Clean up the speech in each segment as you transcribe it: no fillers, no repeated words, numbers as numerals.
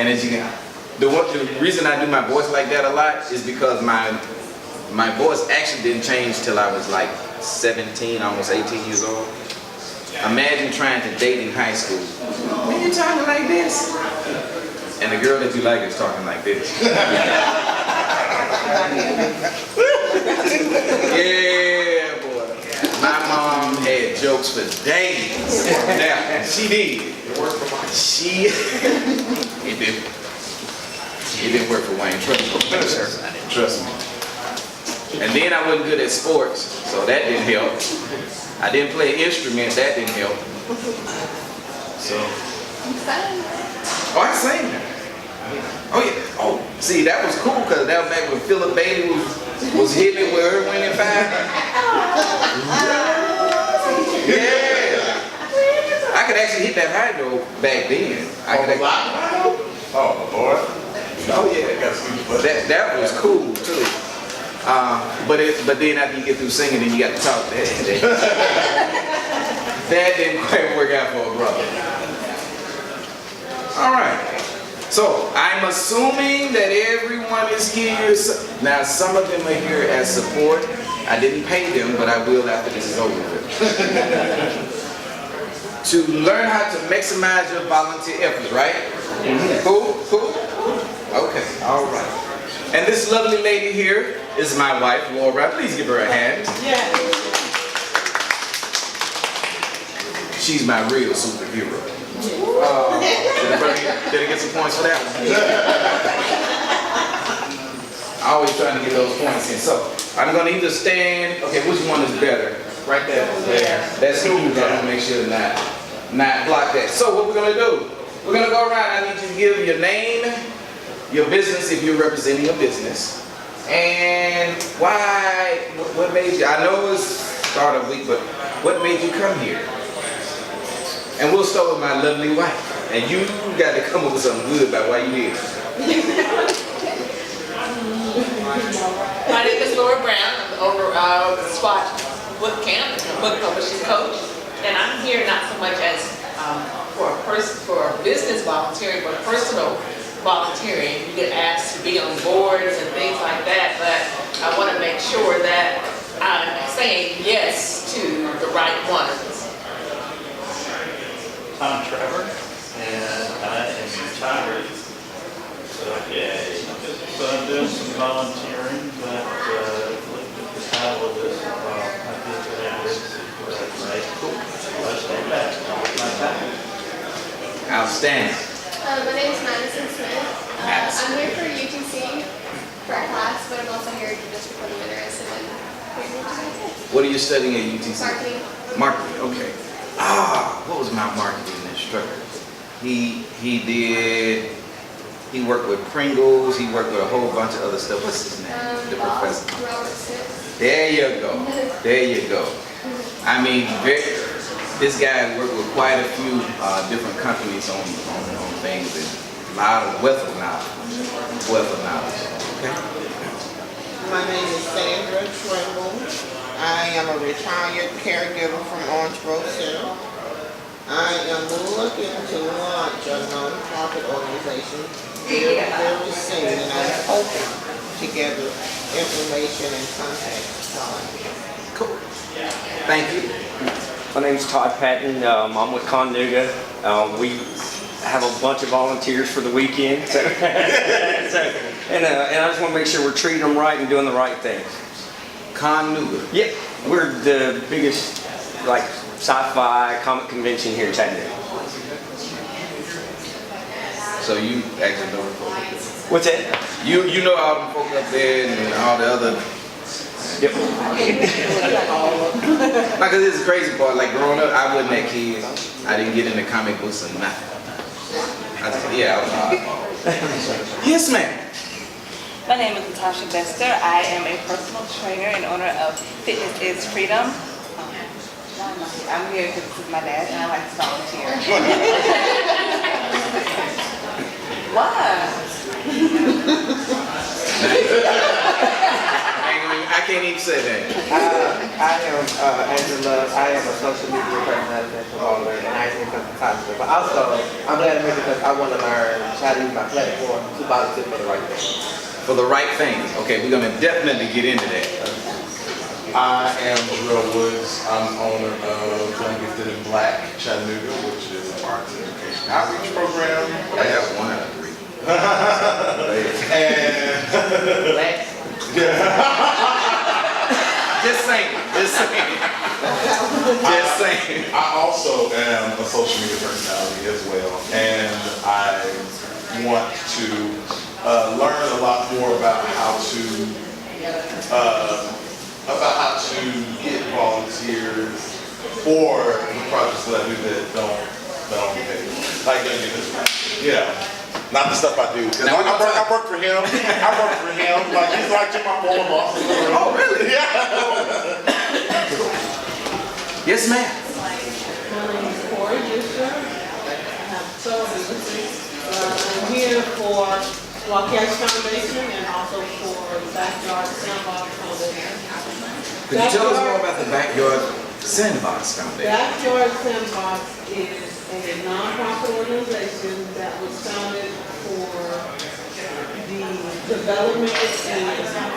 as you can, the reason I do my voice like that a lot is because my voice actually didn't change till I was like 17, almost 18 years old. Imagine trying to date in high school. When you talking like this? And the girl that you like is talking like this. Yeah, boy. My mom had jokes for days. Now, she did. It didn't work for Wayne. Trust me. And then I wasn't good at sports, so that didn't help. I didn't play an instrument, that didn't help. So. Oh, I sang that. Oh yeah. Oh, see, that was cool because that was back when Philip Bailey was hitting it with her winning 5. Yeah. I could actually hit that high note back then. Oh boy. Oh yeah. That was cool too. But then after you get through singing, then you got to talk. That didn't quite work out for a brother. All right. So I'm assuming that everyone is here. Now some of them are here as support. I didn't pay them, but I will after this is over with. To learn how to maximize your volunteer efforts, right? Cool? Okay, all right. And this lovely lady here is my wife, Laura. Please give her a hand. Yeah. She's my real superhero. Did I get some points for that one? I always trying to get those points in. So I'm going to either stand. Okay, which one is better? Right there. That's who we're going to make sure not block that. So what we're going to do? We're going to go around. I need you to give your name, your business if you're representing a business, and why. What made you? I know it's start of week, but what made you come here? And we'll start with my lovely wife. And you got to come up with something good about why you here. My name is MrBrown. I'm the owner of Spot Book Camp, book publishing coach. And I'm here not so much as for business volunteering, but personal volunteering. You get asked to be on boards and things like that, but I want to make sure that I'm saying yes to the right ones. I'm Trevor, and I am retired. So yeah, just doing some volunteering, but looked at the title of this and thought I think that is right. Cool. Let's stay back. My time. Outstanding. My name is Madison Smith. I'm here for UTC for a class, but I'm also here just because I'm interested in creating UTC. What are you studying at UTC? Marketing. Marketing, okay. What was my marketing instructor? He worked with Pringles, he worked with a whole bunch of other stuff. What's his name? The professor. There you go. There you go. I mean, this guy worked with quite a few different companies on things, and a lot of wealth of knowledge. Okay. My name is Sandra Trimble. I am a retired caregiver from Orange Grove Center. I am looking to launch a non-profit organization very soon, and I'm hoping to gather information and contacts. Cool. Thank you. My name's Todd Patton. I'm with Chattanooga. We have a bunch of volunteers for the weekend, and I just want to make sure we're treating them right and doing the right thing. Chattanooga. Yep, we're the biggest sci-fi comic convention here in Chattanooga. So you actually know the folk. What's that? You know all the folk up there and all the other. Yep. Because this is the crazy part. Like growing up, I wasn't that kid. I didn't get into comic books or nothing. I was yes, ma'am. My name is Natasha Bester. I am a personal trainer and owner of Fitness is Freedom. I'm here because this is my dad and I like to volunteer. Why? I can't even say that. I am Angela. I am a social media personality and promoter, and I think some type of stuff. But also, I'm glad to make it because I want to learn how to use my platform to volunteer for the right thing. For the right things. Okay, we're gonna definitely get into that. I am MrBrown Woods. I'm owner of Young Gifted in Black Chattanooga, which is an arts education outreach program. I got 1 out of 3. And Just saying. Just saying. Just saying. I also am a social media personality as well, and I want to learn a lot more about how to get volunteers for the projects that I do that don't pay. Like Young Gifted, not the stuff I do. 'Cause Now, I work for him. Like he's like my former boss. Oh, really? Yeah. Yes, ma'am. My name is Corey Bishop. I have several businesses. I'm here for Waukesha Foundation and also for the Backyard Sandbox Foundation. Could you tell us more about the Backyard Sandbox Foundation? Backyard Sandbox is a nonprofit organization that was founded for the development and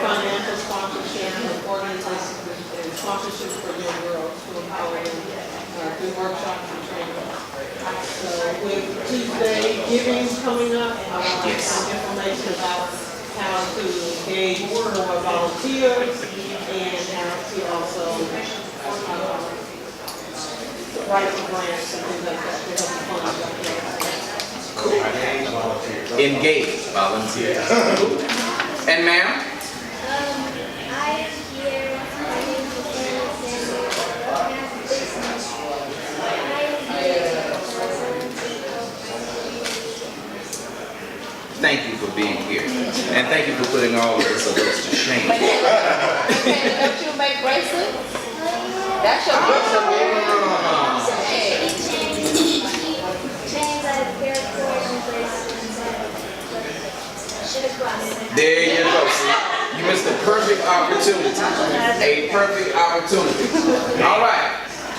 financial sponsorship of organizations and sponsorship for young girls to empower them through workshops and training. So with Tuesday Giving coming up, some information about how to engage more volunteers and how to also write for grants and things like that to help fund that. Cool. Engage volunteers. Cool. And ma'am? I am here. My name is Jenny Sanders. I have a business. I am here for Thank you for being here. And thank you for putting all of this of us to shame. Don't you make bracelets? That's your bracelet. chains, I have paracord and bracelets. Should have brought it. There you go. See, you missed a perfect opportunity. A perfect opportunity. All right.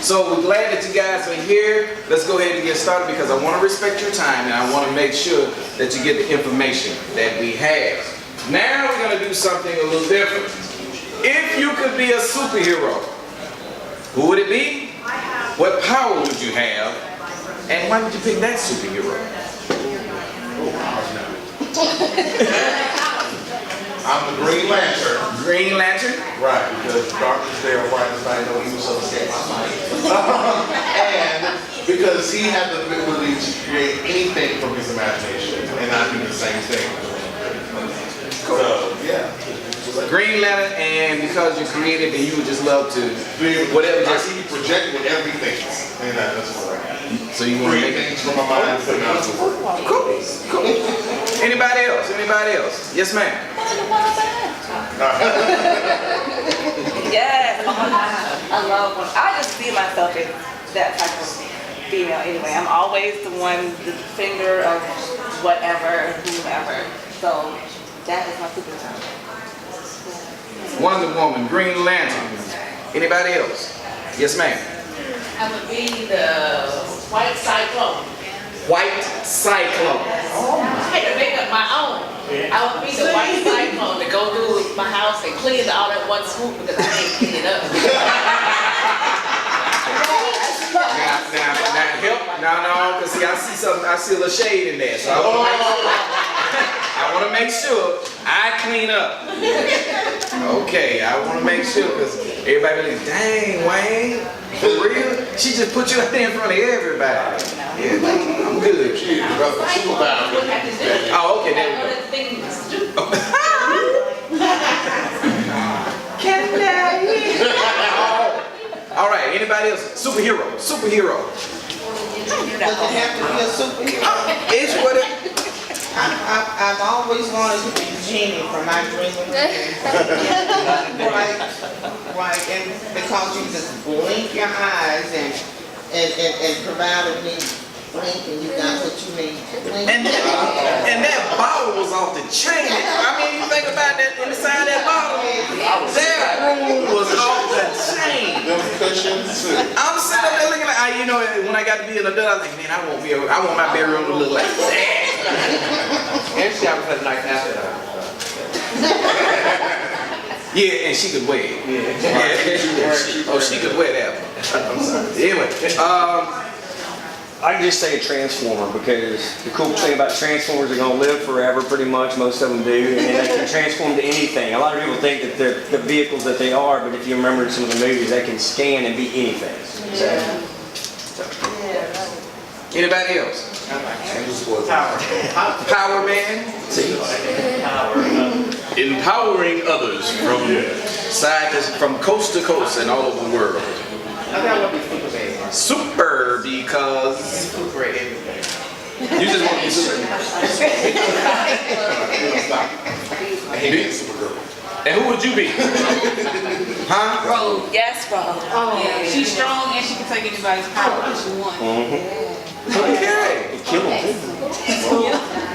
So we're glad that you guys are here. Let's go ahead and get started because I want to respect your time and I want to make sure that you get the information that we have. Now we're going to do something a little different. If you could be a superhero, who would it be? What power would you have? And why would you pick that superhero? I'm the Green Lantern. Green Lantern? Right, because darkness there, brightness night, no evil shall escape my sight. And because he had the ability to create anything from his imagination, and I do the same thing. Cool. So, yeah. Green Lantern, and because you're creative and you would just love to, whatever, I just, see you project with everything. And that's what I so you want to create make it. things from my mind and put them out to work. Cool, cool. Anybody else? Anybody else? Yes, ma'am. Yes, oh my God. I love when I just see myself as that type of female anyway. I'm always the one, the defender of whatever, whomever. So that is my superpower. Wonder Woman, Green Lantern. Anybody else? Yes, ma'am. I would be the white cyclone. White Cyclone. I had to make up my own. I would be the white cyclone to go through my house and clean it all at one swoop because I can't clean it up. Now, help. No, because see, I see something, I see a little shade in there. So I want to make sure I clean up. Okay, I want to make sure because everybody be like, dang, Wayne, for real? She just put you out there in front of everybody. Yeah, I'm good. Oh, okay, there we go. Other things to do. All right, anybody else? Superhero. Does it have to be a superhero? It's what it. I've always wanted to be Genie from my dream. Right, and because you just blink your eyes and provide a neat blink and you got what you need. And that bottle was off the chain. I mean, you think about that inside that bottle. That positions. I'm sitting up there looking like, you know, when I got to be an adult, I was like, man, I want my bedroom to look like that. And she always had a nice after that. Yeah, and she could wear it. Yeah. Oh, she could wear that one. I'm sorry. Anyway, I can just say a transformer because the cool thing about transformers, are going to live forever pretty much, most of them do, and they can transform to anything. A lot of people think that they're the vehicles that they are, but if you remember some of the movies, they can scan and be anything. So. Anybody else? Power man? See? Empowering others from coast to coast and all over the world. I think I want to be Superman. Super because Super at everything. you just want to be super. I hate being Supergirl. And who would you be? Huh? Bro, yes, bro. Oh, She's strong and she can take anybody's power if she wants. Okay. Kill them.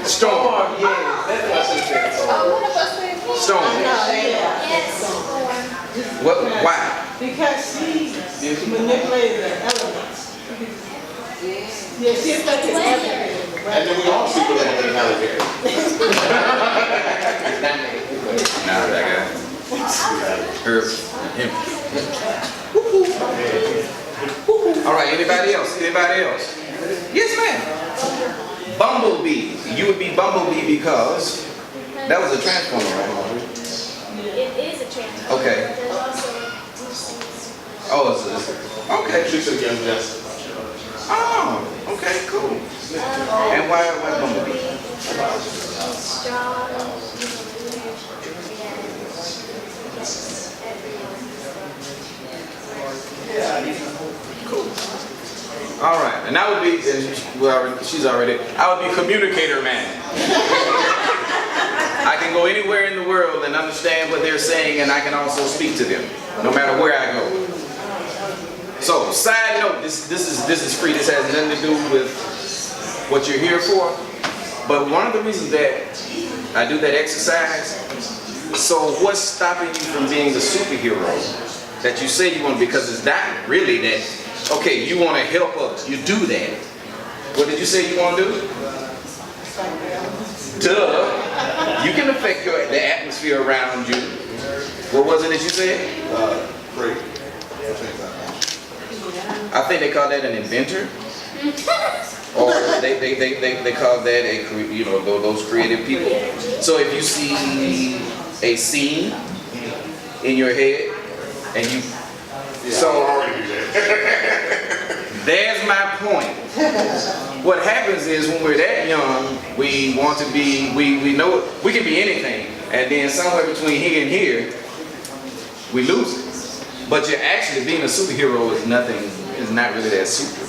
Storm. Yeah, that's what I should have said. Storm. What? Why? because she manipulated the elements. Yeah, she affected everything. And then we all Superman in Alligator. Nah, that guy. Her. Him. All right. Anybody else? Anybody else? Yes, ma'am. Bumblebee. You would be Bumblebee because that was a transformer, right? It is a transformer. Okay. But there's also Oh, it's okay. She said Young Justice. Oh, okay, cool. And why Bumblebee? strong, All right, and that would be, she's already, I would be communicator man. I can go anywhere in the world and understand what they're saying, and I can also speak to them, no matter where I go. So, side note, this is free. This has nothing to do with what you're here for. But one of the reasons that I do that exercise, so what's stopping you from being the superhero that you say you want to be? Because it's not really that, okay, you want to help others. You do that. What did you say you want to do? Duh. You can affect the atmosphere around you. What was it that you said? Great. I think they call that an inventor. Or they call that those creative people. So if you see a scene in your head and you there's my point. What happens is when we're that young, we want to be, we know we can be anything, and then somewhere between here and here, we lose it. But you're actually being a superhero is not really that super.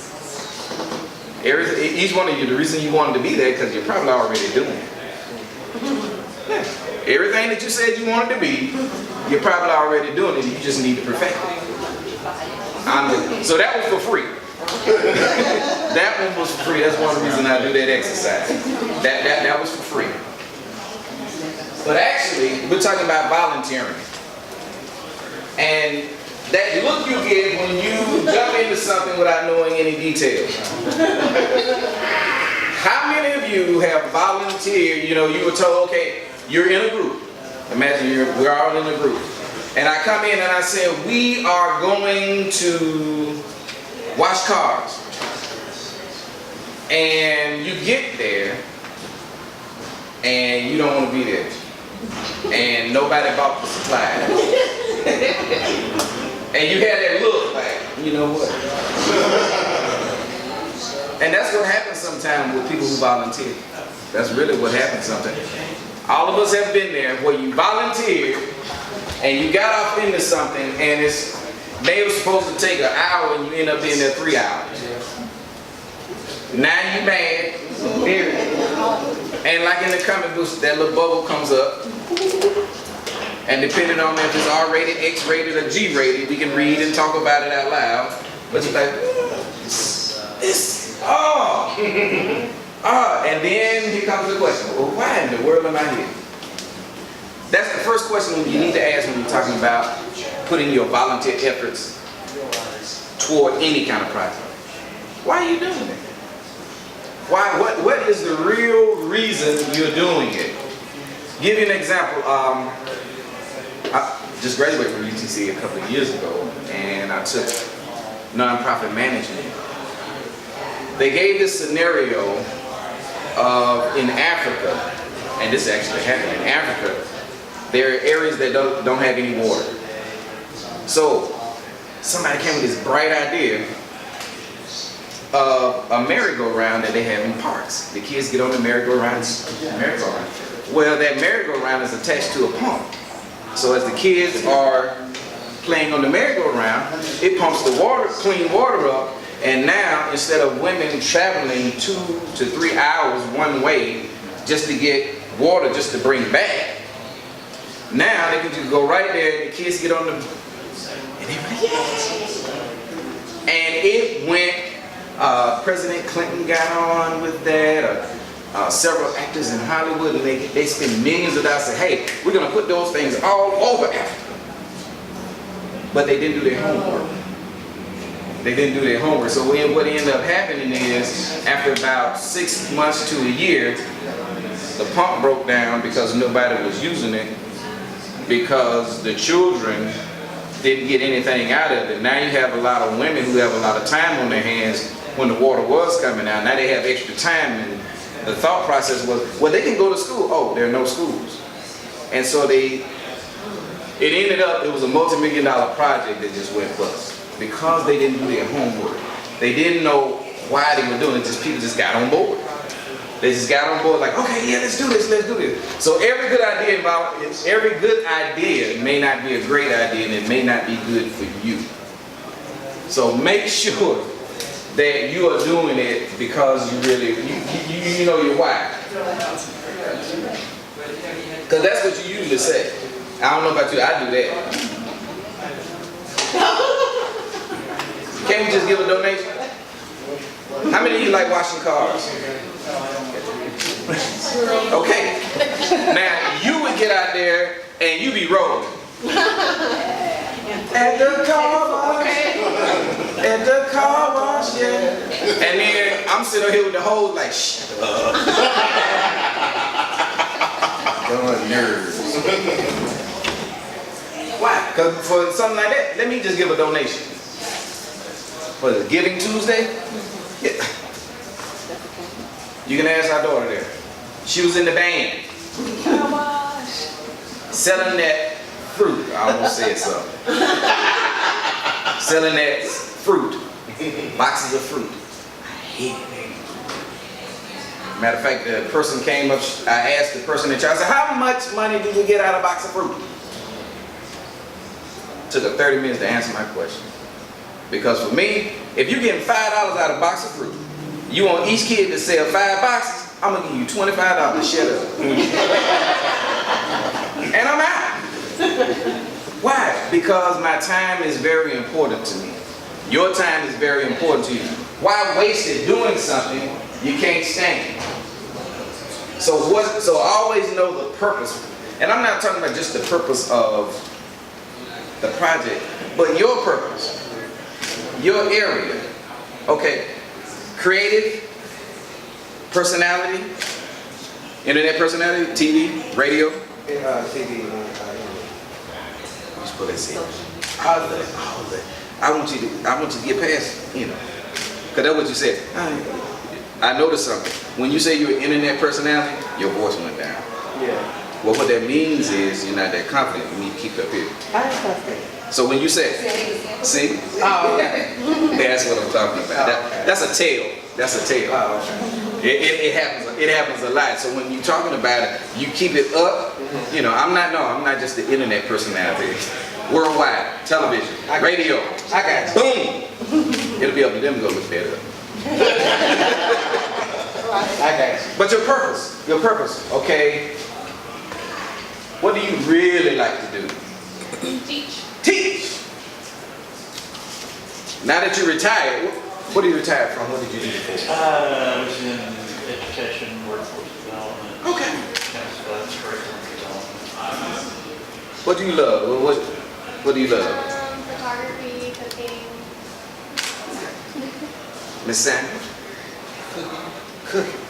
Each one of you, the reason you wanted to be there because you're probably already doing it. Yeah. Everything that you said you wanted to be, you're probably already doing it. You just need to perfect it. So that was for free. That one was for free. That's one reason I do that exercise. That was for free. But actually, we're talking about volunteering. And that look you get when you jump into something without knowing any details. How many of you have volunteered, you were told, okay, you're in a group. Imagine we're all in a group. And I come in and I say, we are going to wash cars. And you get there and you don't want to be there. And nobody bought the supplies. And you had that look like, you know what? And that's what happens sometimes with people who volunteer. That's really what happens sometimes. All of us have been there where you volunteered and you got off into something and they were supposed to take an hour and you end up being there 3 hours. Now you mad. And like in the comic books, that little bubble comes up. And depending on if it's R-rated, X-rated, or G-rated, we can read and talk about it out loud. But you're like, and then here comes the question, well, why in the world am I here? That's the first question you need to ask when you're talking about putting your volunteer efforts toward any kind of project. Why are you doing it? Why? What is the real reason you're doing it? Give you an example. I just graduated from UTC a couple of years ago, and I took nonprofit management. They gave this scenario of in Africa, and this actually happened in Africa. There are areas that don't have any water. So somebody came with this bright idea of a merry-go-round that they have in parks. The kids get on the merry-go-round. Well, that merry-go-round is attached to a pump. So as the kids are playing on the merry-go-round, it pumps the water, clean water up, and now instead of women traveling 2 to 3 hours one way just to get water just to bring back, now they can just go right there, the kids get on the, and they're like, yes! And it went, President Clinton got on with that, several actors in Hollywood, and they spend millions of dollars saying, hey, we're going to put those things all over Africa. But they didn't do their homework. They didn't do their homework. So what ended up happening is, after about 6 months to a year, the pump broke down because nobody was using it, because the children didn't get anything out of it. Now you have a lot of women who have a lot of time on their hands when the water was coming out. Now they have extra time, and the thought process was, well, they can go to school. Oh, there are no schools. And so it ended up, it was a multi-million-dollar project that just went bust because they didn't do their homework. They didn't know why they were doing it, just people just got on board. They just got on board like, okay, yeah, let's do this, let's do this. So every good idea may not be a great idea, and it may not be good for you. So make sure that you are doing it because you really, you know your why. Because that's what you usually say. I don't know about you, I do that. Can't we just give a donation? How many of you like washing cars? Okay. Now, you would get out there and you be rolling. At the car wash. At the car wash, yeah. And then I'm sitting here with the hose like, shut up. Nerves. Why? Because for something like that, let me just give a donation. For the Giving Tuesday? Yeah. You can ask our daughter there. She was in the band. Selling that fruit. I almost said something. Selling that fruit. Boxes of fruit. I hate it. Matter of fact, the person came up, I asked the person in charge, I said, how much money do you get out of a box of fruit? Took her 30 minutes to answer my question. Because for me, if you're getting $5 out of a box of fruit, you want each kid to sell 5 boxes, I'm gonna give you $25, shut up. And I'm out. Why? Because my time is very important to me. Your time is very important to you. Why waste it doing something you can't stand? So always know the purpose. And I'm not talking about just the purpose of the project, but your purpose, your area. Okay, creative, personality, internet personality, TV, radio. TV. Just put that C. All of that. I want you to get past, because that's what you said. I noticed something. When you say you're an internet personality, your voice went down. Yeah. Well, what that means is you're not that confident. You need to keep it up here. I am confident. So when you say, see? Oh, okay. That's what I'm talking about. That's a tale. That's a tale. Oh, okay. It happens a lot. So when you're talking about it, you keep it up. I'm not just the internet personality. Worldwide, television, radio. I got you. Boom. It'll be up to them to go look that up. I got you. But your purpose, okay? What do you really like to do? Teach. Teach. Now that you're retired, what are you retired from? What did you do before? I was in education, workforce development. Okay. That's curriculum development. What do you love? What do you love? Photography, cooking. Miss Sandra? Cooking.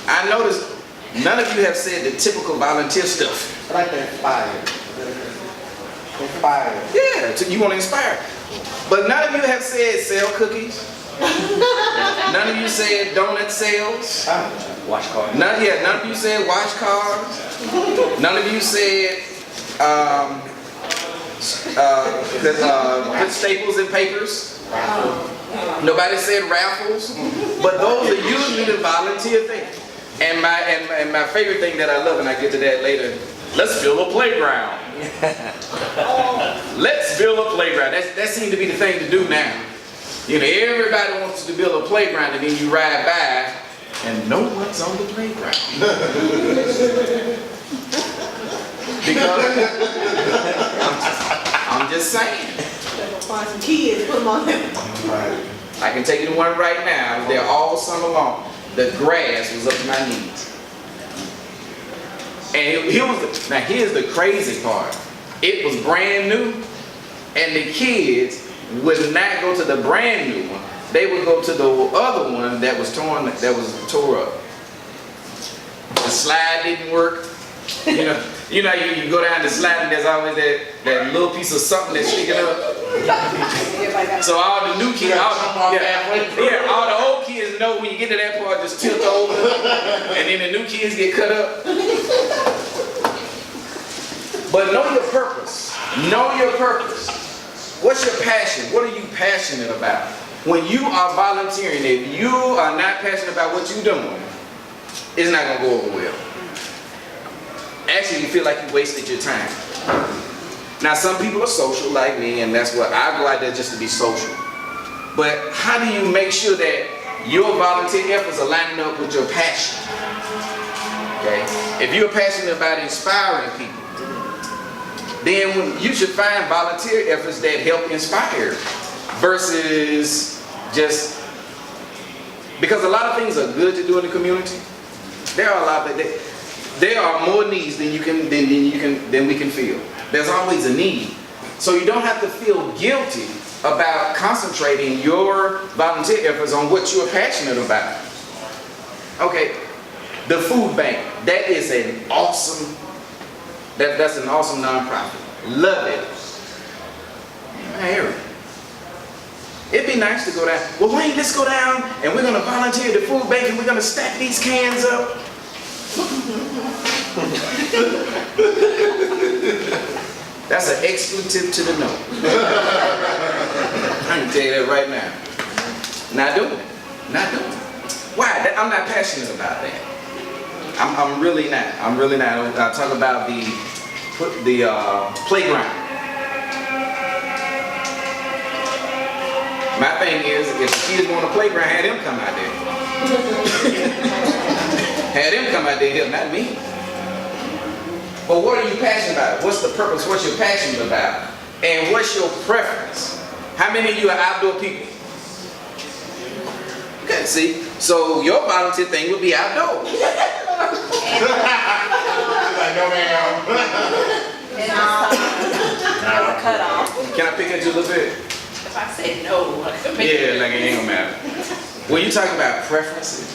I noticed none of you have said the typical volunteer stuff. I like to inspire. Inspire. Yeah, you want to inspire. But none of you have said sell cookies. None of you said donut sales. Watch cars. None of you said wash cars. None of you said put staples in papers. Nobody said raffles. But those are usually the volunteer things. And my favorite thing that I love, and I get to that later, let's build a playground. Let's build a playground. That seems to be the thing to do now. You know, everybody wants to build a playground, and then you ride by and no one's on the playground. Because I'm just saying. Find some kids, put them on there. I can take you to one right now. I was there all summer long. The grass was up to my knees. And here's the crazy part. It was brand new, and the kids would not go to the brand new one. They would go to the other one that was tore up. The slide didn't work. You go down the slide and there's always that little piece of something that's sticking up. So all the new kids, all the old kids know when you get to that part, just tilt over, and then the new kids get cut up. But know your purpose. Know your purpose. What's your passion? What are you passionate about? When you are volunteering, if you are not passionate about what you're doing, it's not going to go over well. Actually, you feel like you wasted your time. Now, some people are social like me, and that's what I go out there just to be social. But how do you make sure that your volunteer efforts are lining up with your passion? Okay? If you're passionate about inspiring people, then you should find volunteer efforts that help inspire versus just, because a lot of things are good to do in the community. There are a lot of there are more needs than we can fill. There's always a need. So you don't have to feel guilty about concentrating your volunteer efforts on what you're passionate about. Okay, the food bank, that is an awesome, that's an awesome nonprofit. Love it. Harry, it'd be nice to go down. Well, Wayne, let's go down and we're going to volunteer at the food bank and we're going to stack these cans up. That's an expletive to the note. I can tell you that right now. Not doing it. Not doing it. Why? I'm not passionate about that. I'm really not. I'm really not. I'll talk about the playground. My thing is, if the kids want a playground, have them come out there. Have them come out there, not me. But what are you passionate about? What's the purpose? What's your passion about? And what's your preference? How many of you are outdoor people? Okay, see? So your volunteer thing would be outdoors. Like, no ma'am. Cut off. Can I pick at you a little bit? If I said no, I could make Yeah, like it ain't gonna matter. When you talk about preferences,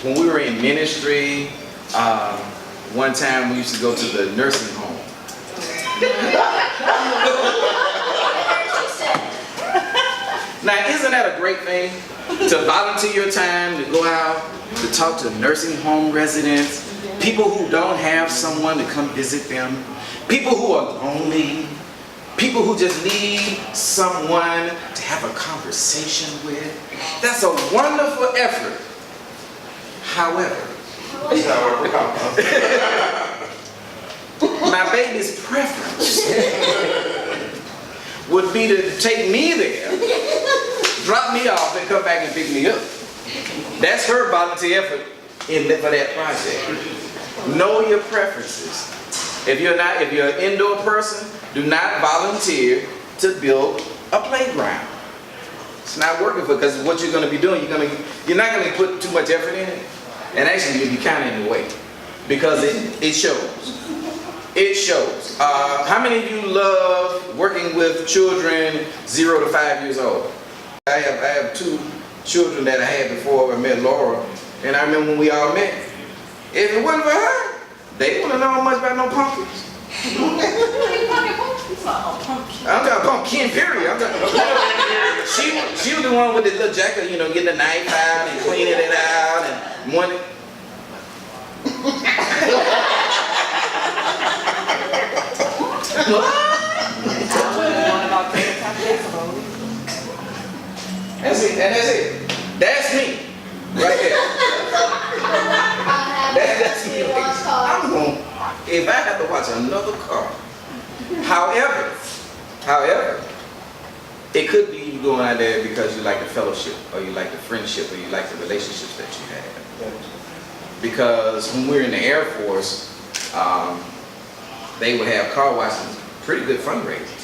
when we were in ministry, one time we used to go to the nursing home. Now, isn't that a great thing? To volunteer your time, to go out, to talk to nursing home residents, people who don't have someone to come visit them, people who are lonely, people who just need someone to have a conversation with. That's a wonderful effort. However, my baby's preference would be to take me there, drop me off, and come back and pick me up. That's her volunteer effort for that project. Know your preferences. If you're an indoor person, do not volunteer to build a playground. It's not working for, because what you're going to be doing, you're not going to put too much effort in it, and actually you'll be kind of in the way, because it shows. It shows. How many of you love working with children 0 to 5 years old? I have two children that I had before I met Laura, and I remember when we all met, if it wasn't for her, they wouldn't know much about no pumpkins. I'm talking pumpkin, period. I'm talking, she was the one with the little jacket, you know, getting the knife out and cleaning it out and one. That's it, and that's it. That's me, right there. That's me. I'm going, if I have to watch another car, however, it could be you going out there because you like the fellowship, or you like the friendship, or you like the relationships that you have. Because when we were in the Air Force, they would have car washes, pretty good fundraising.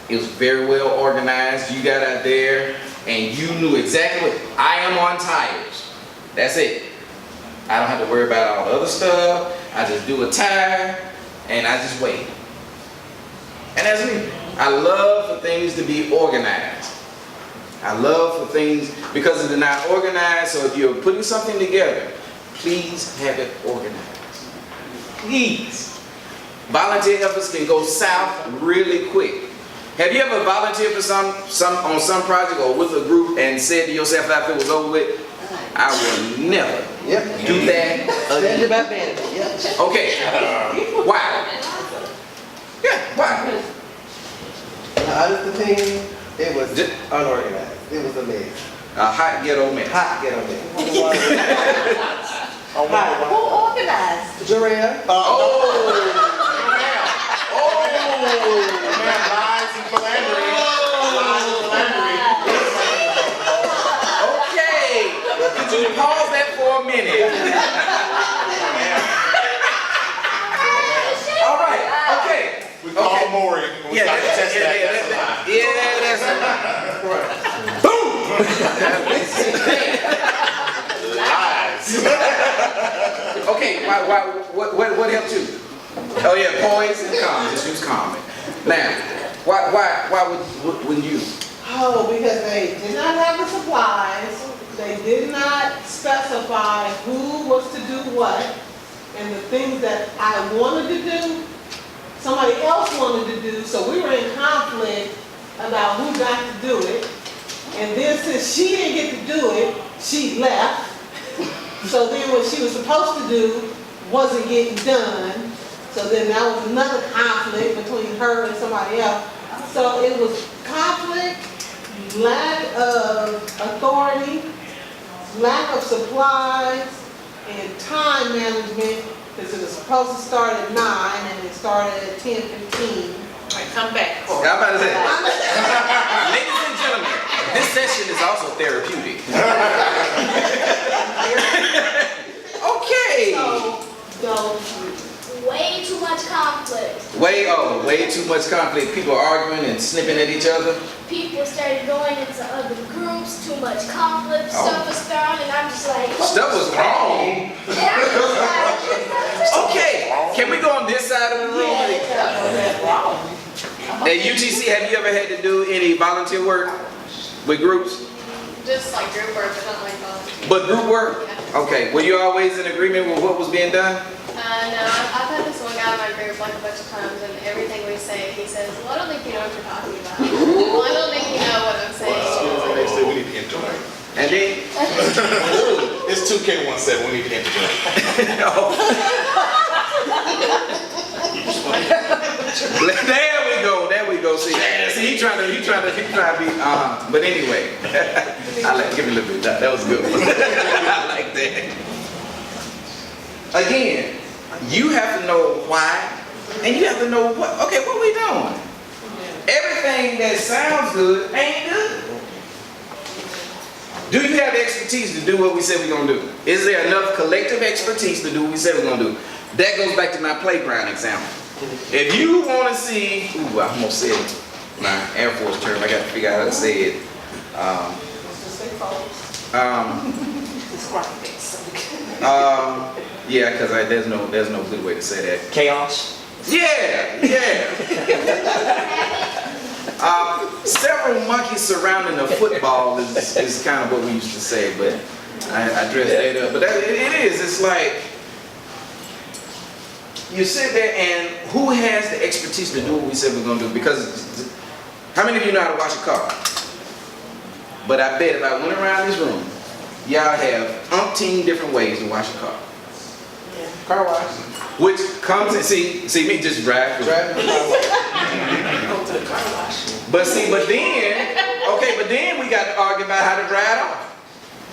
It was very well organized. You got out there and you knew exactly what, I am on tires. That's it. I don't have to worry about all the other stuff. I just do a tire and I just wait. And that's me. I love for things to be organized. I love for things, because if they're not organized, so if you're putting something together, please have it organized. Please. Volunteer efforts can go south really quick. Have you ever volunteered for on some project or with a group and said to yourself after it was over with, I will never do that again? Okay. Why? Yeah, why? The honest opinion, it was unorganized. It was a mess. A hot ghetto mess. Hot ghetto mess. Who organized? Jarrell. Lies and philandering. Lies and philandering. Okay. Could you pause that for a minute? All right. Okay. We call Maury when we start to test that. That's a lie. Boom. Lies. Okay. What helped you? Oh yeah, poise and calm. Just use calm. Now, why wouldn't you? Oh, because they did not have the supplies, they did not specify who was to do what, and the things that I wanted to do, somebody else wanted to do, so we were in conflict about who got to do it. And then since she didn't get to do it, she left. So then what she was supposed to do wasn't getting done. So then that was another conflict between her and somebody else. So it was conflict, lack of authority, lack of supplies, and time management, because it was supposed to start at 9 and it started at 10:15. I come back for. I'm about to say, ladies and gentlemen, this session is also therapeutic. Okay. So, way too much conflict. Way too much conflict. People arguing and snipping at each other. People started going into other groups, too much conflict, stuff was thrown, and I'm just like... Stuff was wrong. Okay, can we go on this side of the room? At UTC, have you ever had to do any volunteer work with groups? Just like group work, but not like volunteer. But group work? Okay, were you always in agreement with what was being done? No, I've had this one guy in my group like a bunch of times, and everything we say, he says, well, I don't think you know what you're talking about. Well, I don't think you know what I'm saying. They say we need to integrate. And then? It's 2K17, we need to integrate. There we go. See, he trying to be, but anyway. Give me a little bit of that. That was good. I like that. Again, you have to know why, and you have to know what we doing? Everything that sounds good ain't good. Do you have the expertise to do what we said we're gonna do? Is there enough collective expertise to do what we said we're gonna do? That goes back to my playground example. If you want to see, I almost said my Air Force term. I got to figure out how to say it. Yeah, because there's no good way to say that. Chaos. Yeah. Several monkeys surrounding a football is kind of what we used to say, but I dressed that up. But it is. It's like you sit there, and who has the expertise to do what we said we're going to do? Because how many of you know how to wash a car? But I bet if I went around this room, y'all have umpteen different ways to wash a car. Car wash. Which comes and see me just drive. Driving the car wash. Go to the car wash. But then we got to argue about how to dry it off.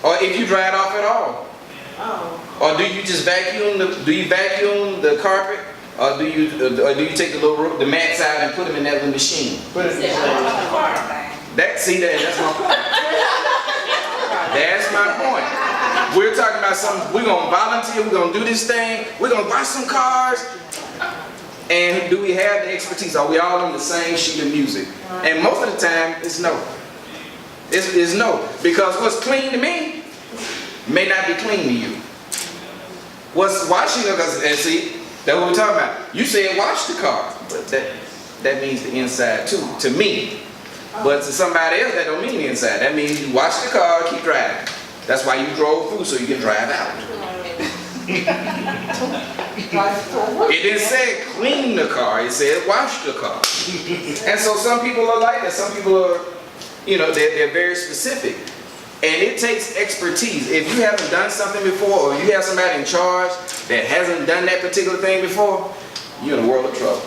Or if you dry it off at all. Oh. Or do you just vacuum the carpet? Or do you take the mats out and put them in that little machine? Put it in the Yeah, same. That's my point. That's my point. We're talking about something, we're gonna volunteer, we're gonna do this thing, we're gonna wash some cars. And do we have the expertise? Are we all on the same sheet of music? And most of the time, it's no. It's no. Because what's clean to me may not be clean to you. What's washing, and see, that's what we're talking about. You said wash the car, but that means the inside too, to me. But to somebody else, that don't mean the inside. That means you wash the car, keep driving. That's why you drove through, so you can drive out. It didn't say clean the car, it said wash the car. And so some people are like that. Some people are, they're very specific. And it takes expertise. If you haven't done something before, or you have somebody in charge that hasn't done that particular thing before, you're in a world of trouble.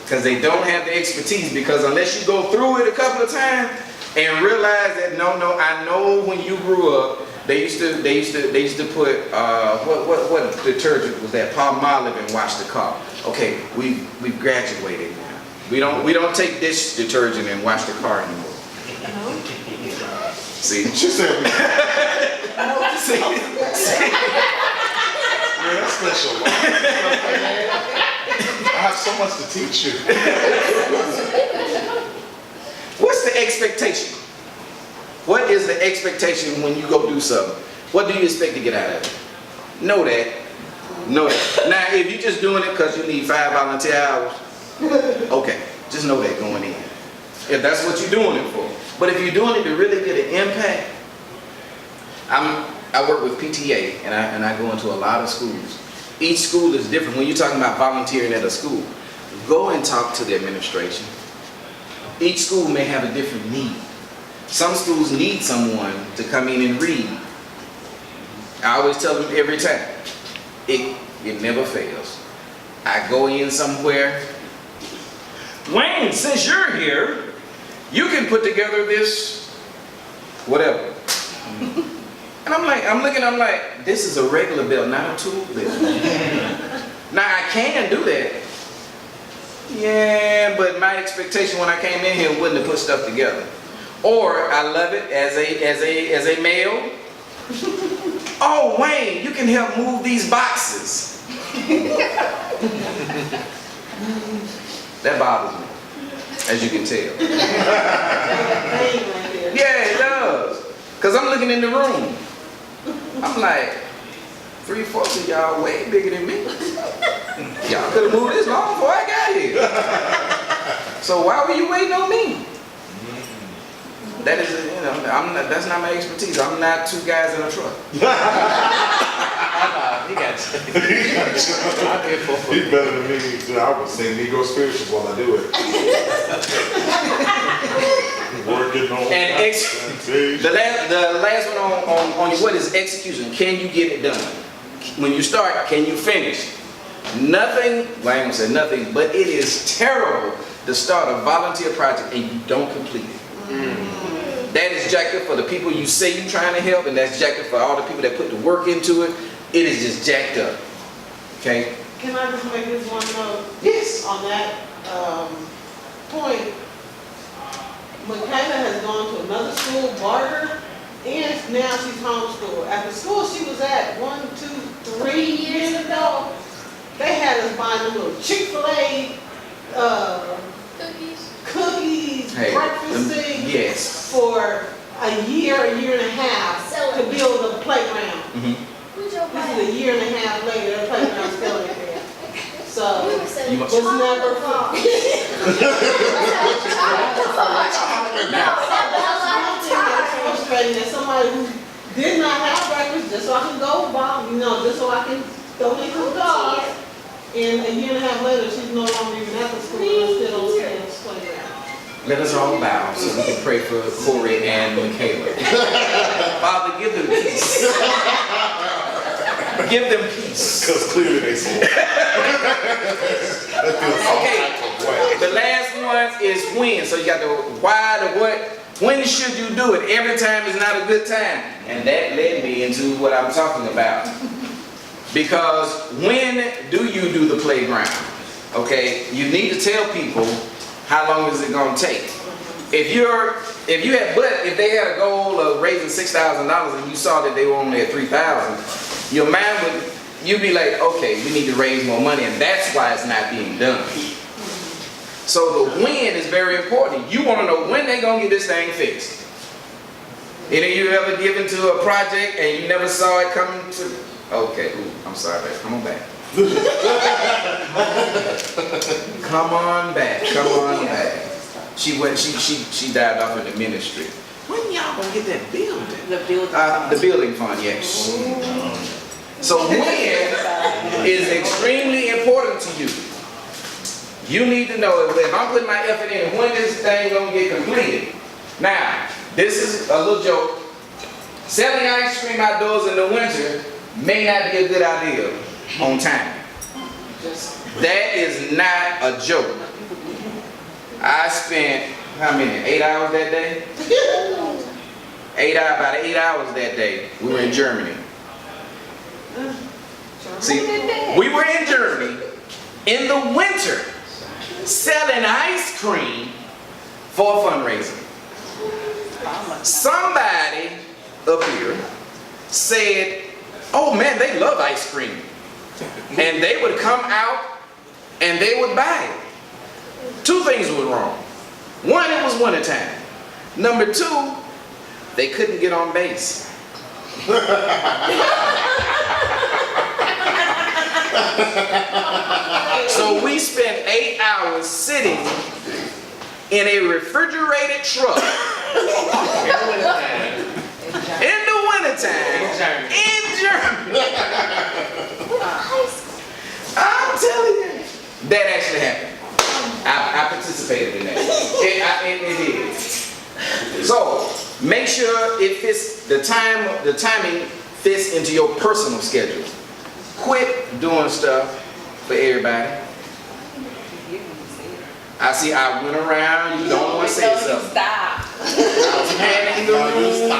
Because they don't have the expertise. Because unless you go through it a couple of times and realize that I know when you grew up, they used to put what detergent was that? Palmolive and wash the car. Okay, we've graduated now. We don't take dish detergent and wash the car anymore. See? She said we See? Yeah, that's special. I have so much to teach you. What's the expectation? What is the expectation when you go do something? What do you expect to get out of it? Know that. Now, if you're just doing it because you need 5 volunteer hours, okay, just know that going in. If that's what you're doing it for. But if you're doing it to really get an impact, I work with PTA and I go into a lot of schools. Each school is different. When you're talking about volunteering at a school, go and talk to the administration. Each school may have a different need. Some schools need someone to come in and read. I always tell them every time, it never fails. I go in somewhere, Wayne, since you're here, you can put together this, whatever. And I'm like, this is a regular bill, not a tool bill. Now I can do that. Yeah, but my expectation when I came in here wasn't to put stuff together. Or I love it as a male. Oh, Wayne, you can help move these boxes. That bothers me, as you can tell. Yeah, it does. Because I'm looking in the room. I'm like, 3/4 of y'all way bigger than me. Y'all could have moved this long before I got here. So why were you waiting on me? That is, that's not my expertise. I'm not 2 guys in a truck. He got you. He's better than me. I would sing Negro spirituals while I do it. Working on And the last one on what is execution? Can you get it done? When you start, can you finish? Nothing, well, I ain't gonna say nothing, but it is terrible to start a volunteer project and you don't complete it. That is jacked up for the people you say you're trying to help, and that's jacked up for all the people that put the work into it. It is just jacked up. Okay? Can I just make this one note? Yes. On that point, Michaela has gone to another school, Barter, and now she's homeschooled. At the school she was at 1, 2, 3 years ago, they had us buying them little Chick-fil-A cookies, Hey, breakfast things yes. for a year and a half to build a playground. Mm-hmm. This is a year and a half later, the playground's still in there. So was never fun. Frustrating that somebody who did not have breakfast, just so I can go, Bob, just so I can donate to the dogs. And a year and a half later, she's no longer even at the school, and still on the playground. Let us all bow so we can pray for Corey and Michaela. Father, give them peace. Give them peace. Because clearly they see it. That feels some Okay, type of way. the last one is when. So you got the why, the what. When should you do it? Every time is not a good time. And that led me into what I'm talking about. Because when do you do the playground? Okay, you need to tell people how long is it going to take. If they had a goal of raising $6,000 and you saw that they were only at $3,000, your mind you'd be like, okay, we need to raise more money, and that's why it's not being done. So the when is very important. You want to know when they're going to get this thing fixed. Any of you ever given to a project and you never saw it coming to? Okay, I'm sorry, babe. Come on back. Come on back. Come on back. She dived off in the ministry. When y'all gonna get that building? The building fund, yes. So when is extremely important to you. You need to know if I'm putting my effort in, when this thing gonna get completed. Now, this is a little joke. Selling ice cream outdoors in the winter may not be a good idea on time. That is not a joke. I spent, how many, 8 hours that day? About 8 hours that day. We were in Germany. See, we were in Germany in the winter selling ice cream for a fundraiser. Somebody up here said, oh man, they love ice cream. And they would come out and they would buy it. Two things were wrong. One, it was wintertime. Number two, they couldn't get on base. So we spent 8 hours sitting in a refrigerated truck in the wintertime in Germany. I'm telling you, that actually happened. I participated in that. It did. So make sure it fits the timing fits into your personal schedule. Quit doing stuff for everybody. I went around, you don't want to say something. Stop. I was panning the room. I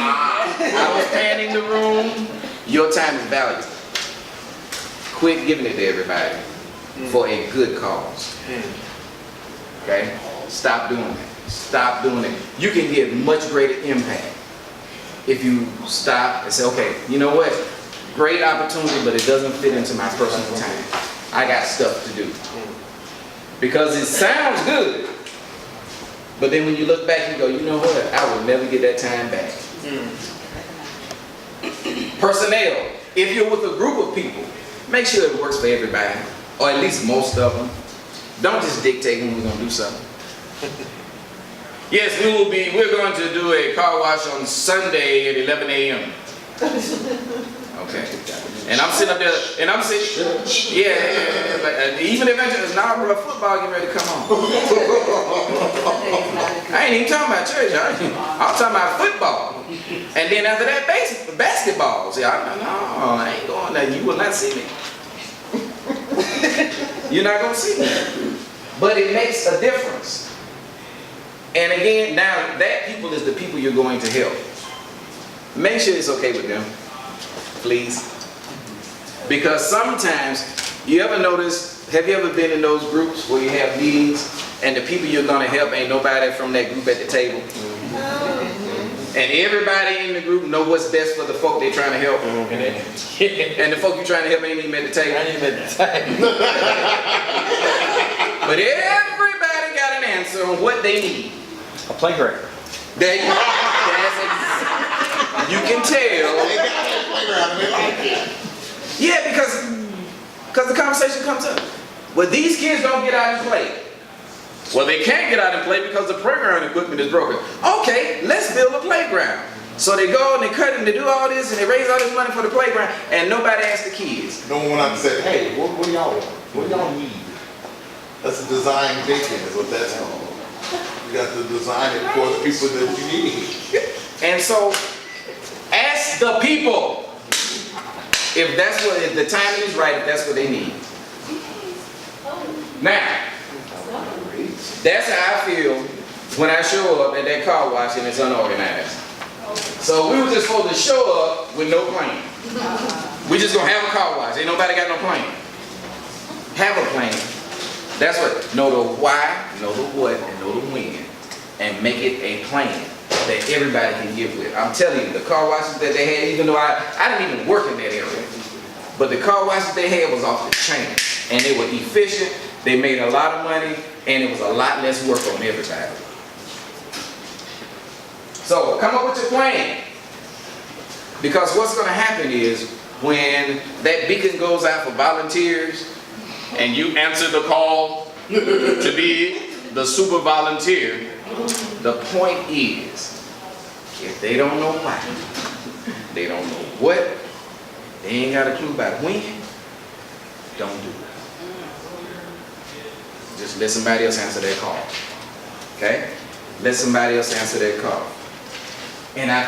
was panning the room. Your time is valuable. Quit giving it to everybody for a good cause. Okay? Stop doing it. Stop doing it. You can get much greater impact if you stop and say, okay, you know what? Great opportunity, but it doesn't fit into my personal time. I got stuff to do. Because it sounds good, but then when you look back, you go, you know what? I will never get that time back. Personnel. If you're with a group of people, make sure it works for everybody, or at least most of them. Don't just dictate when we're going to do something. Yes, we're going to do a car wash on Sunday at 11 a.m. Okay. And I'm sitting up there, and I'm sitting, even if it's not bro, football getting ready to come on. I ain't even talking about church, I'm talking about football. And then after that, basketball. See, I ain't going there. You will not see me. You're not going to see me. But it makes a difference. And again, now that people is the people you're going to help. Make sure it's okay with them, please. Because sometimes, you ever notice, have you ever been in those groups where you have meetings and the people you're going to help ain't nobody from that group at the table? And everybody in the group know what's best for the folk they're trying to help. And the folk you're trying to help ain't even at the table. But everybody got an answer on what they need. A playground. There you go. You can tell. Yeah, because the conversation comes up. Well, these kids don't get out and play. Well, they can't get out and play because the playground equipment is broken. Okay, let's build a playground. So they go and they cut and they do all this and they raise all this money for the playground and nobody asks the kids. No one went out and said, hey, what do y'all want? What do y'all need? That's a design thinking is what that's called. You got to design it for the people that you need. And so, ask the people if that's what, if the timing is right, if that's what they need. Now, that's how I feel when I show up at that car wash and it's unorganized. So we were just supposed to show up with no plan. We just gonna have a car wash. Ain't nobody got no plan. Have a plan. That's what, know the why, know the what, and know the when. And make it a plan that everybody can get with. I'm telling you, the car washes that they had, even though I didn't even work in that area, but the car washes they had was off the chain. And they were efficient, they made a lot of money, and it was a lot less work on everybody. So come up with your plan. Because what's going to happen is when that beacon goes out for volunteers and you answer the call to be the super volunteer, the point is, if they don't know why, they don't know what, they ain't got a clue about when, don't do it. Just let somebody else answer that call. Okay? Let somebody else answer that call. And I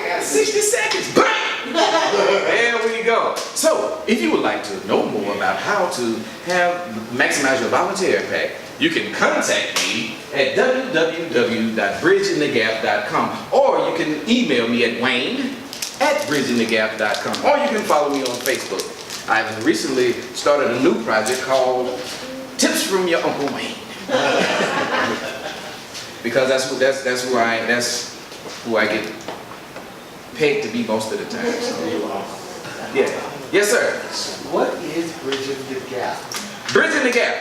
got 60 seconds. Bang! There we go. So, if you would like to know more about how to maximize your volunteer impact, you can contact me at www.bridgingthegap.com, or you can email me at wayne@bridgingthegap.com, or you can follow me on Facebook. I've recently started a new project called Tips from Your Uncle Wayne. Because that's who I get paid to be most of the time. So. Yeah. Yes, sir. What is Bridging the Gap? Bridging the Gap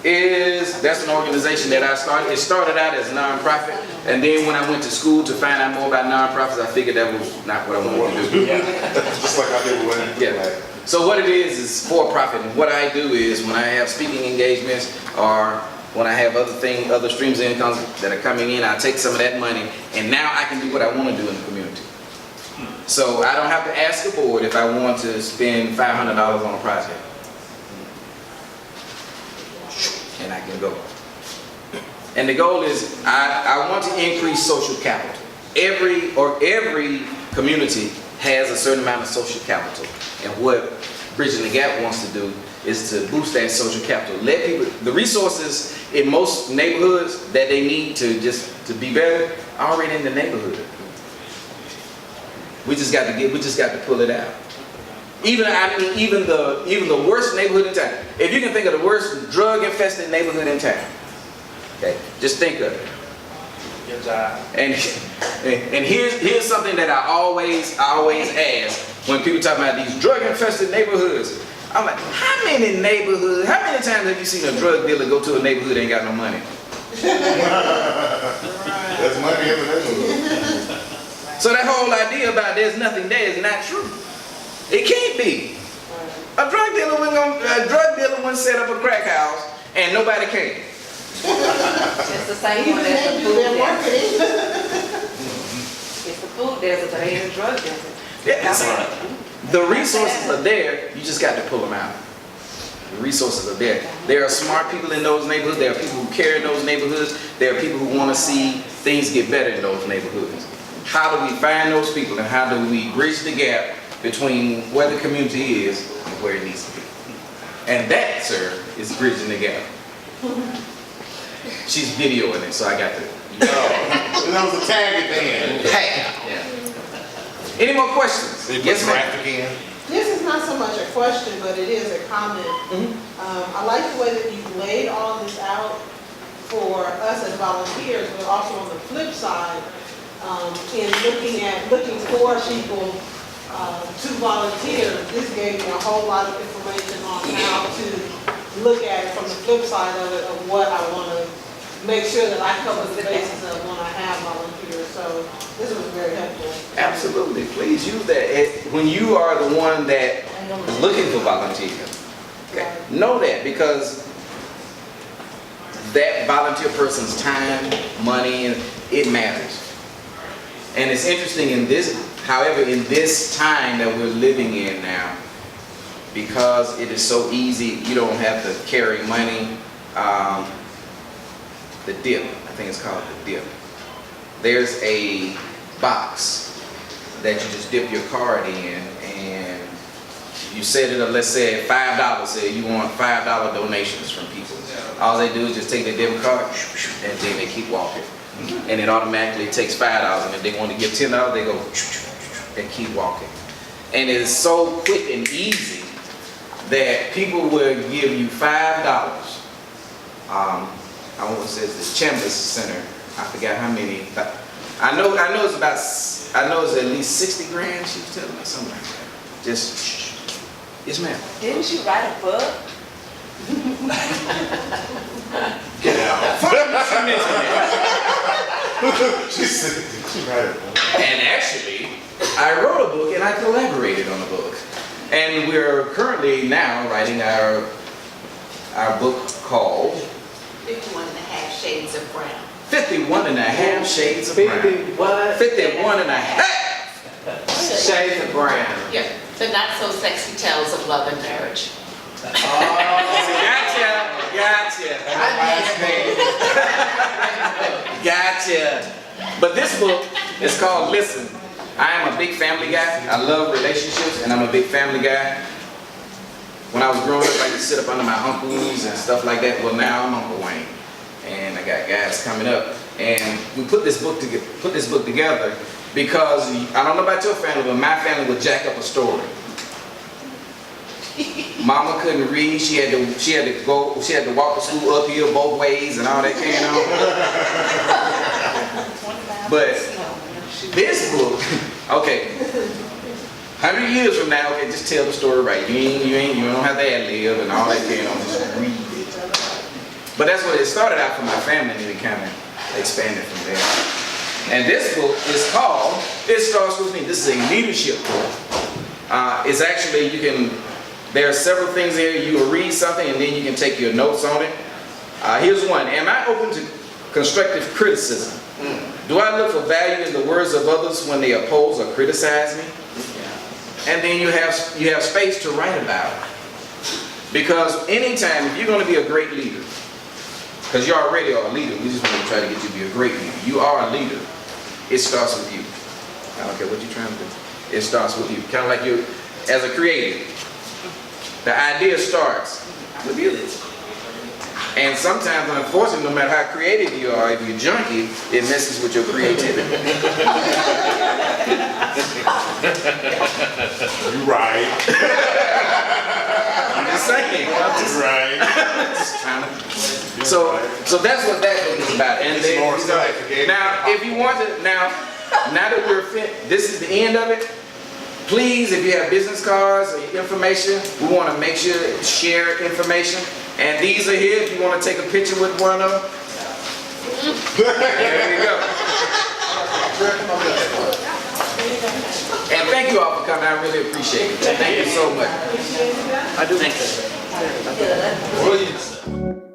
that's an organization that I started. It started out as a nonprofit, and then when I went to school to find out more about nonprofits, I figured that was not what I wanted to do. Just like I did when. Yeah. So what it is for profit, and what I do is when I have speaking engagements or when I have other streams of income that are coming in, I take some of that money, and now I can do what I want to do in the community. So I don't have to ask the board if I want to spend $500 on a project. And I can go. And the goal is I want to increase social capital. Every community has a certain amount of social capital. And what Bridging the Gap wants to do is to boost that social capital. Let people, the resources in most neighborhoods that they need to be better are already in the neighborhood. We just got to pull it out. Even the worst neighborhood in town. If you can think of the worst drug-infested neighborhood in town, okay, just think of it. Good job. And here's something that I always ask when people talk about these drug-infested neighborhoods. I'm like, how many times have you seen a drug dealer go to a neighborhood that ain't got no money? There's money in the neighborhood. So that whole idea about there's nothing there is not true. It can't be. A drug dealer wouldn't set up a crack house and nobody came. It's the same one as the food desert. It's the food desert, but it ain't a drug desert. Yeah, the resources are there, you just got to pull them out. The resources are there. There are smart people in those neighborhoods, there are people who care in those neighborhoods, there are people who want to see things get better in those neighborhoods. How do we find those people and how do we bridge the gap between where the community is and where it needs to be? And that, sir, is bridging the gap. She's videoing it, so I got to. That was a tag at the end. Yeah. Any more questions? Yes, ma'am. This is not so much a question, but it is a comment. I like the way that you've laid all this out for us as volunteers, but also on the flip side, in looking for people to volunteer. This gave me a whole lot of information on how to look at it from the flip side of it, of what I want to make sure that I cover the basis of when I have volunteers. So this was very helpful. Absolutely. Please use that when you are the one that is looking for volunteers. Okay. Know that, because that volunteer person's time, money, it matters. And it's interesting in this, however, in this time that we're living in now, because it is so easy, you don't have to carry money. The dip, I think it's called the dip. There's a box that you just dip your card in, and you set it up, let's say at $5, say you want $5 donations from people. All they do is just take their debit card, and then they keep walking. And it automatically takes $5, and if they want to give $10, they go, and keep walking. And it is so quick and easy that people will give you $5. I want to say it's the Chambers Center. I forgot how many. I know it's about. I know it's at least 60 grand. She was telling me something like that. Just, yes, ma'am. Didn't you write a book? Get out. She mentioned that. She said, she right. And actually, I wrote a book and I collaborated on a book. And we're currently now writing our book called 51 and a half Shades of Brown. 51 and a half Shades of Brown. 51 and a half Shades of Brown. Yeah, the not so sexy tales of love and marriage. Gotcha. But this book is called Listen. I am a big family guy. I love relationships, and I'm a big family guy. When I was growing up, I used to sit up under my uncles and stuff like that. Well, now I'm Uncle Wayne, and I got guys coming up, and we put this book together because I don't know about your family, but my family would jack up a story. Mama couldn't read. She had to walk to school uphill both ways and all that kind of. But this book, okay, 100 years from now, okay, just tell the story right. You don't have to ad-lib and all that kind of, just read it. But that's what it started out for my family, and it kind of expanded from there. And this book is called, It Starts With Me. This is a leadership book. It's actually, there are several things here. You will read something and then you can take your notes on it. Here's one. Am I open to constructive criticism? Do I look for value in the words of others when they oppose or criticize me? And then you have space to write about it. Because anytime, if you're going to be a great leader, because you already are a leader, we just want to try to get you to be a great leader. You are a leader. It starts with you. I don't care what you're trying to do. It starts with you. Kind of like you, as a creative. The idea starts with you. And sometimes, unfortunately, no matter how creative you are, if you're junky, it messes with your creativity. You right. I'm just saying. You right. Just trying to. So that's what that book is about. And then, now, if you want to, now that we're this is the end of it. Please, if you have business cards or information, we want to make sure to share information. And these are here if you want to take a picture with one of them. There you go. And thank you all for coming. I really appreciate it. Thank you so much. I do. Thank you. Brilliant.